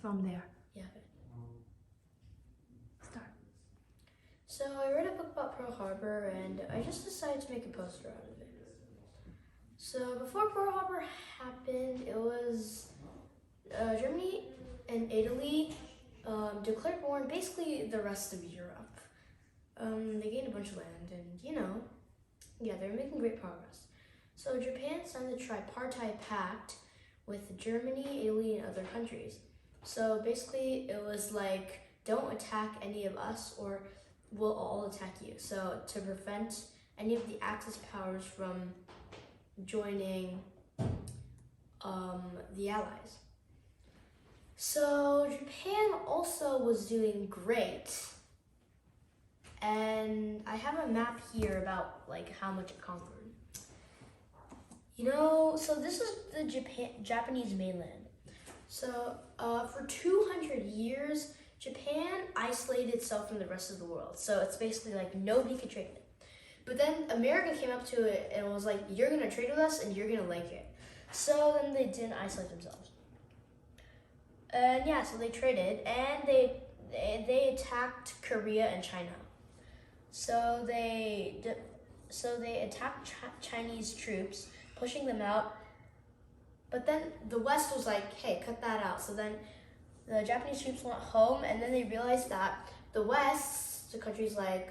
from there. Yeah. Start. So I read a book about Pearl Harbor and I just decided to make a poster out of it. So before Pearl Harbor happened, it was Germany and Italy declared war on basically the rest of Europe. They gained a bunch of land and, they were making great progress. So Japan signed the Tripartite Pact with Germany, Italy, and other countries. So basically it was like, don't attack any of us or we'll all attack you. So to prevent any of the Axis powers from joining the Allies. So Japan also was doing great. And I have a map here about like how much it conquered. So this is the Japanese mainland. So for 200 years, Japan isolated itself from the rest of the world. So it's basically like nobody could trade it. But then America came up to it and was like, you're gonna trade with us and you're gonna like it. So then they didn't isolate themselves. And yeah, so they traded and they attacked Korea and China. So they attacked Chinese troops, pushing them out. But then the West was like, hey, cut that out. So then the Japanese troops went home and then they realized that the West, the countries like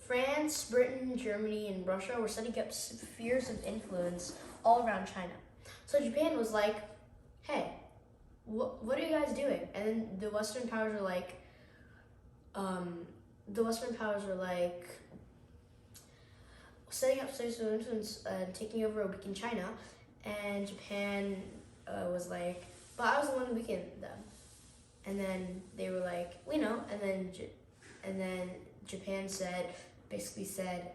France, Britain, Germany, and Russia were setting up spheres of influence all around China. So Japan was like, hey, what are you guys doing? And then the Western powers were like, setting up spheres of influence and taking over a weakened China. And Japan was like, but I was the one who weakened them. And then they were like, we know. And then Japan basically said,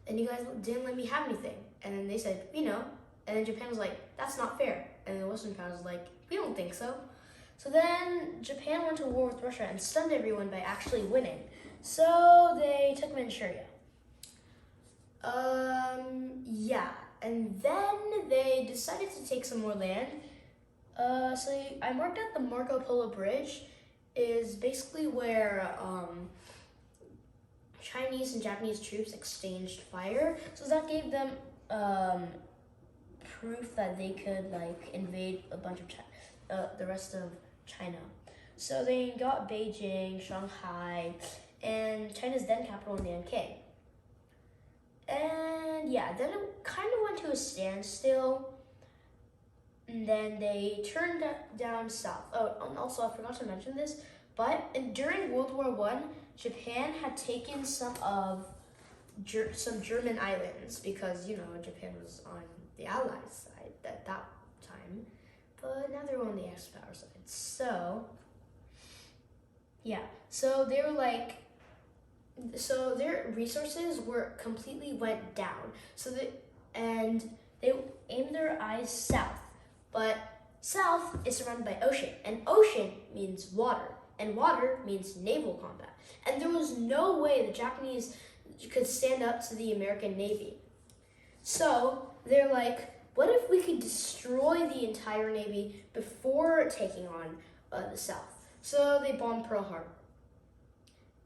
and you guys didn't let me have anything. And then they said, we know. And then Japan was like, that's not fair. And the Western powers was like, we don't think so. So then Japan went to war with Russia and stunned everyone by actually winning. So they took Manchuria. And then they decided to take some more land. So I marked out the Marco Polo Bridge is basically where Chinese and Japanese troops exchanged fire. So that gave them proof that they could invade a bunch of the rest of China. So they got Beijing, Shanghai, and China's then capital, Nanking. And yeah, then it kind of went to a standstill. And then they turned down south. Oh, and also I forgot to mention this, but during World War I, Japan had taken some German islands because, Japan was on the Allied side at that time. But now they're on the Axis power side. So, yeah. So they were like, so their resources completely went down. They aimed their eyes south. But south is surrounded by ocean, and ocean means water, and water means naval combat. And there was no way the Japanese could stand up to the American Navy. So they're like, what if we could destroy the entire Navy before taking on the South? So they bombed Pearl Harbor.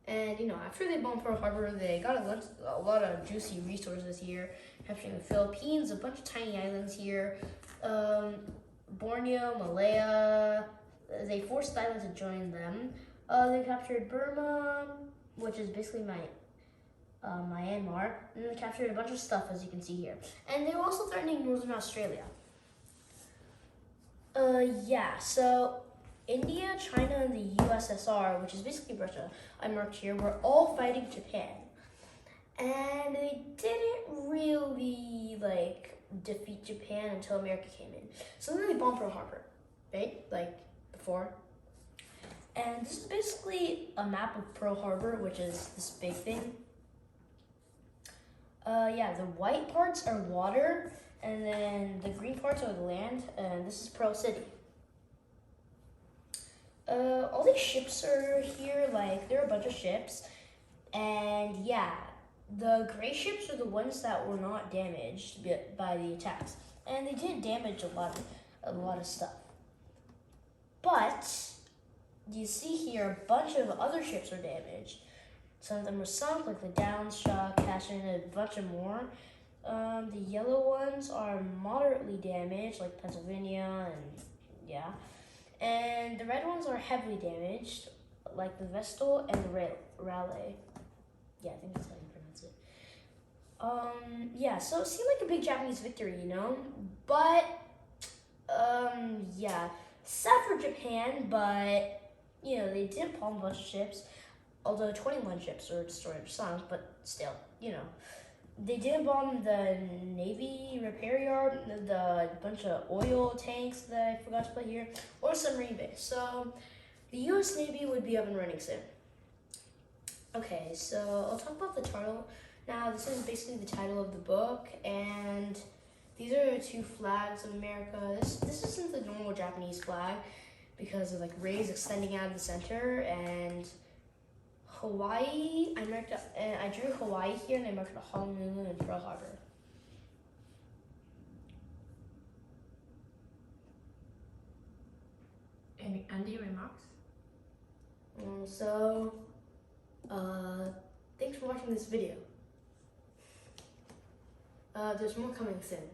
And, after they bombed Pearl Harbor, they got a lot of juicy resources here, capturing the Philippines, a bunch of tiny islands here, Borneo, Malaya. They forced Thailand to join them. They captured Burma, which is basically Myanmar, and they captured a bunch of stuff, as you can see here. And they were also threatening Northern Australia. So India, China, and the USSR, which is basically Russia, I marked here, were all fighting Japan. And they didn't really, defeat Japan until America came in. So then they bombed Pearl Harbor, right? Before. And this is basically a map of Pearl Harbor, which is this big thing. The white parts are water, and then the green parts are the land, and this is Pearl City. All these ships are here, there are a bunch of ships, and yeah, the gray ships are the ones that were not damaged by the attacks, and they did damage a lot a lot of stuff. But you see here a bunch of other ships are damaged. Some of them were sunk, like the Downs, Shaw, Cashin, and a bunch of more. The yellow ones are moderately damaged, like Pennsylvania, and yeah. And the red ones are heavily damaged, like the Vestal and the Raleigh. Yeah, I think that's how you pronounce it. Yeah, so it seemed like a big Japanese victory, you know? But, yeah, sad for Japan, but, you know, they did palm a bunch of ships, although 21 ships were destroyed or sunk, but still, you know. They did bomb the Navy repair yard, the bunch of oil tanks that I forgot to put here, or submarine base. So the U.S. Navy would be up and running soon. Okay, so I'll talk about the title. Now, this is basically the title of the book, and these are the two flags of America. This isn't the normal Japanese flag because of like rays extending out of the center, and Hawaii, I drew Hawaii here, and I marked Honolulu and Pearl Harbor. Any remarks? Thanks for watching this video. There's more coming soon.